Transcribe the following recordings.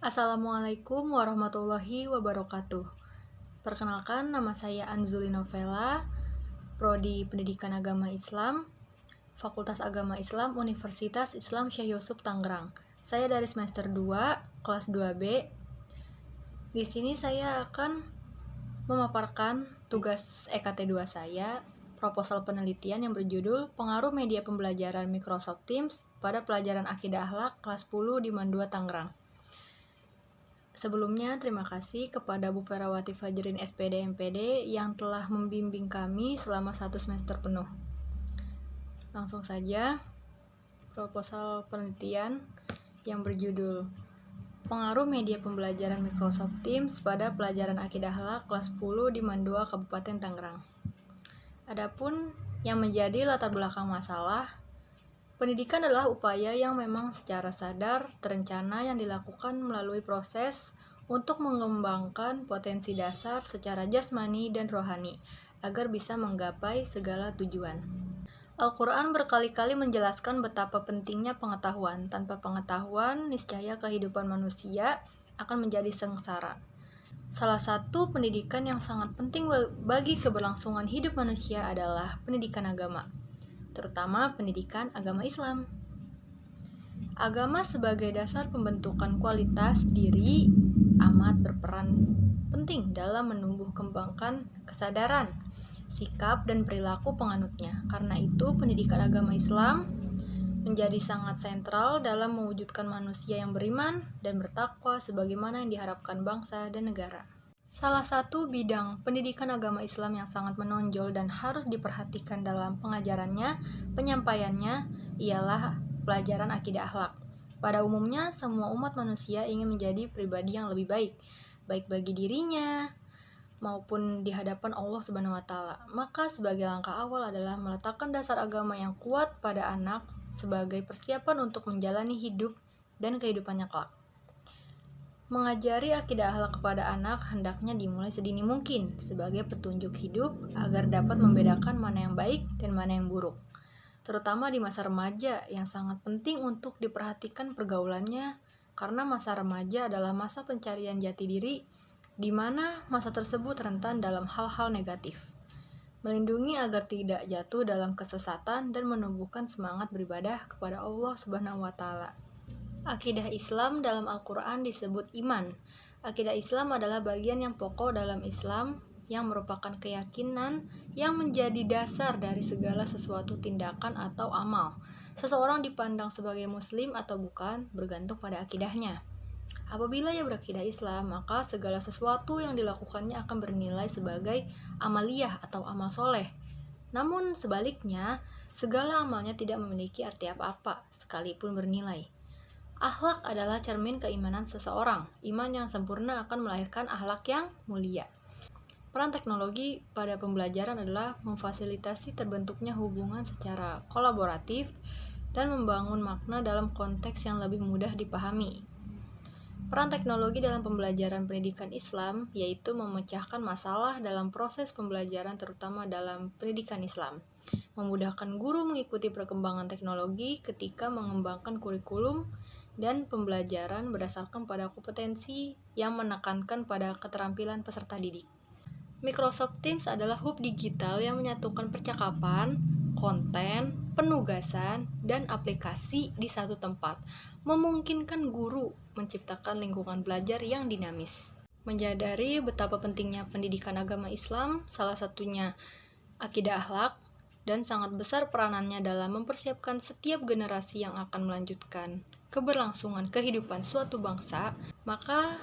Assalamualaikum warahmatullahi wabarakatuh. Perkenalkan, nama saya Anzuli Novela, Prodi Pendidikan Agama Islam, Fakultas Agama Islam, Universitas Islam Syekh Yusuf Tangerang. Saya dari semester 2, kelas 2B. Di sini saya akan memaparkan tugas EKT 2 saya, proposal penelitian yang berjudul Pengaruh Media Pembelajaran Microsoft Teams pada Pelajaran Akidah Akhlak kelas 10 di Mandua Tangerang. Sebelumnya, terima kasih kepada Bu Ferawati Fajrin SPD MPD yang telah membimbing kami selama 1 semester penuh. Langsung saja, proposal penelitian yang berjudul Pengaruh Media Pembelajaran Microsoft Teams pada Pelajaran Akidah Akhlak kelas 10 di Mandua, Kabupaten Tangerang. Adapun yang menjadi latar belakang masalah, pendidikan adalah upaya yang memang secara sadar, terencana yang dilakukan melalui proses untuk mengembangkan potensi dasar secara jasmani dan rohani, agar bisa menggapai segala tujuan. Al-Quran berkali-kali menjelaskan betapa pentingnya pengetahuan. Tanpa pengetahuan, niscaya kehidupan manusia akan menjadi sengsara. Salah satu pendidikan yang sangat penting bagi keberlangsungan hidup manusia adalah pendidikan agama, terutama pendidikan agama Islam. Agama sebagai dasar pembentukan kualitas diri amat berperan penting dalam menumbuh kembangkan kesadaran, sikap, dan perilaku penganutnya. Karena itu, pendidikan agama Islam menjadi sangat sentral dalam mewujudkan manusia yang beriman dan bertakwa sebagaimana yang diharapkan bangsa dan negara. Salah satu bidang pendidikan agama Islam yang sangat menonjol dan harus diperhatikan dalam pengajarannya, penyampaiannya, ialah pelajaran akidah akhlak. Pada umumnya, semua umat manusia ingin menjadi pribadi yang lebih baik bagi dirinya maupun di hadapan Allah Subhanahu wa Ta'ala. Maka sebagai langkah awal adalah meletakkan dasar agama yang kuat pada anak sebagai persiapan untuk menjalani hidup dan kehidupannya kelak. Mengajari akidah akhlak kepada anak hendaknya dimulai sedini mungkin sebagai petunjuk hidup agar dapat membedakan mana yang baik dan mana yang buruk. Terutama di masa remaja yang sangat penting untuk diperhatikan pergaulannya, karena masa remaja adalah masa pencarian jati diri, di mana masa tersebut rentan dalam hal-hal negatif. Melindungi agar tidak jatuh dalam kesesatan dan menumbuhkan semangat beribadah kepada Allah Subhanahu wa Ta'ala. Akidah Islam dalam Al-Quran disebut iman. Akidah Islam adalah bagian yang pokok dalam Islam yang merupakan keyakinan yang menjadi dasar dari segala sesuatu tindakan atau amal. Seseorang dipandang sebagai muslim atau bukan bergantung pada akidahnya. Apabila ia berakidah Islam, maka segala sesuatu yang dilakukannya akan bernilai sebagai amaliyah atau amal soleh. Namun sebaliknya, segala amalnya tidak memiliki arti apa-apa, sekalipun bernilai. Akhlak adalah cermin keimanan seseorang. Iman yang sempurna akan melahirkan akhlak yang mulia. Peran teknologi pada pembelajaran adalah memfasilitasi terbentuknya hubungan secara kolaboratif dan membangun makna dalam konteks yang lebih mudah dipahami. Peran teknologi dalam pembelajaran pendidikan Islam yaitu memecahkan masalah dalam proses pembelajaran, terutama dalam pendidikan Islam. Memudahkan guru mengikuti perkembangan teknologi ketika mengembangkan kurikulum dan pembelajaran berdasarkan pada kompetensi yang menekankan pada keterampilan peserta didik. Microsoft Teams adalah hub digital yang menyatukan percakapan, konten, penugasan, dan aplikasi di satu tempat, memungkinkan guru menciptakan lingkungan belajar yang dinamis. Menyadari betapa pentingnya pendidikan agama Islam, salah satunya akidah akhlak, dan sangat besar peranannya dalam mempersiapkan setiap generasi yang akan melanjutkan keberlangsungan kehidupan suatu bangsa, maka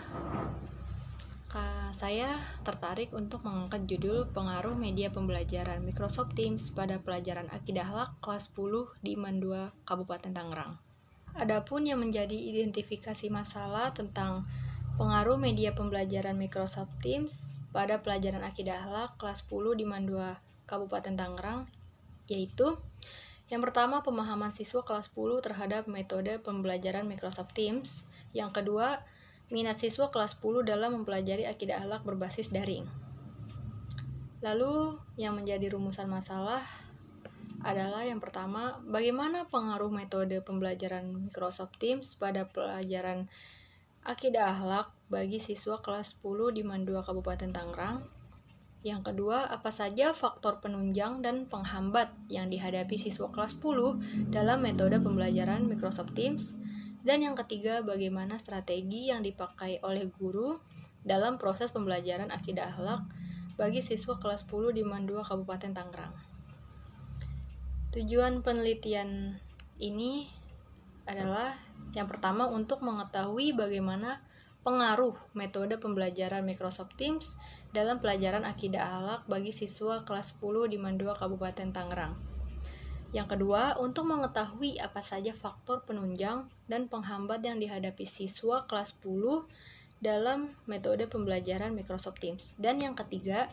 saya tertarik untuk mengangkat judul Pengaruh Media Pembelajaran Microsoft Teams pada Pelajaran Akidah Akhlak kelas 10 di Mandua, Kabupaten Tangerang. Adapun yang menjadi identifikasi masalah tentang pengaruh media pembelajaran Microsoft Teams pada pelajaran Akidah Akhlak kelas 10 di Mandua, Kabupaten Tangerang, yaitu yang pertama, pemahaman siswa kelas 10 terhadap metode pembelajaran Microsoft Teams. Yang kedua, minat siswa kelas 10 dalam mempelajari akidah akhlak berbasis daring. Lalu, yang menjadi rumusan masalah adalah yang pertama, bagaimana pengaruh metode pembelajaran Microsoft Teams pada pelajaran Akidah akhlak bagi siswa kelas 10 di Mandua Kabupaten Tangerang. Yang kedua, apa saja faktor penunjang dan penghambat yang dihadapi siswa kelas 10 dalam metode pembelajaran Microsoft Teams. Dan yang ketiga, bagaimana strategi yang dipakai oleh guru dalam proses pembelajaran akidah akhlak bagi siswa kelas 10 di Mandua Kabupaten Tangerang. Tujuan penelitian ini adalah yang pertama untuk mengetahui bagaimana pengaruh metode pembelajaran Microsoft Teams dalam pelajaran akidah akhlak bagi siswa kelas 10 di Mandua Kabupaten Tangerang. Yang kedua, untuk mengetahui apa saja faktor penunjang dan penghambat yang dihadapi siswa kelas 10 dalam metode pembelajaran Microsoft Teams. Dan yang ketiga,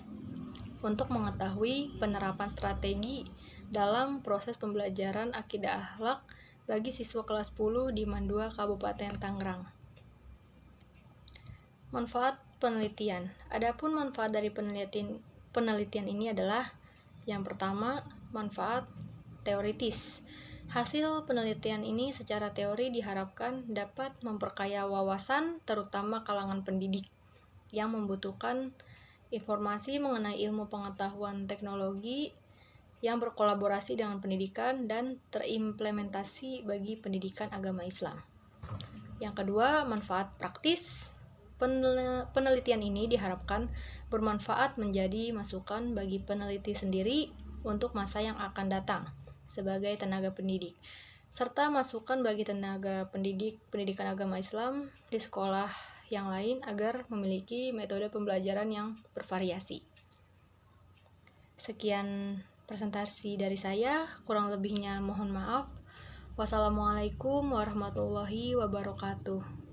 untuk mengetahui penerapan strategi dalam proses pembelajaran akidah akhlak bagi siswa kelas 10 di Mandua Kabupaten Tangerang. Manfaat penelitian. Adapun manfaat dari penelitian ini adalah yang pertama, manfaat teoritis. Hasil penelitian ini secara teori diharapkan dapat memperkaya wawasan terutama kalangan pendidik yang membutuhkan informasi mengenai ilmu pengetahuan teknologi yang berkolaborasi dengan pendidikan dan terimplementasi bagi pendidikan agama Islam. Yang kedua, manfaat praktis. Penelitian ini diharapkan bermanfaat menjadi masukan bagi peneliti sendiri untuk masa yang akan datang sebagai tenaga pendidik, serta masukan bagi tenaga pendidik pendidikan agama Islam di sekolah yang lain agar memiliki metode pembelajaran yang bervariasi. Sekian presentasi dari saya, kurang lebihnya mohon maaf. Wassalamualaikum warahmatullahi wabarakatuh.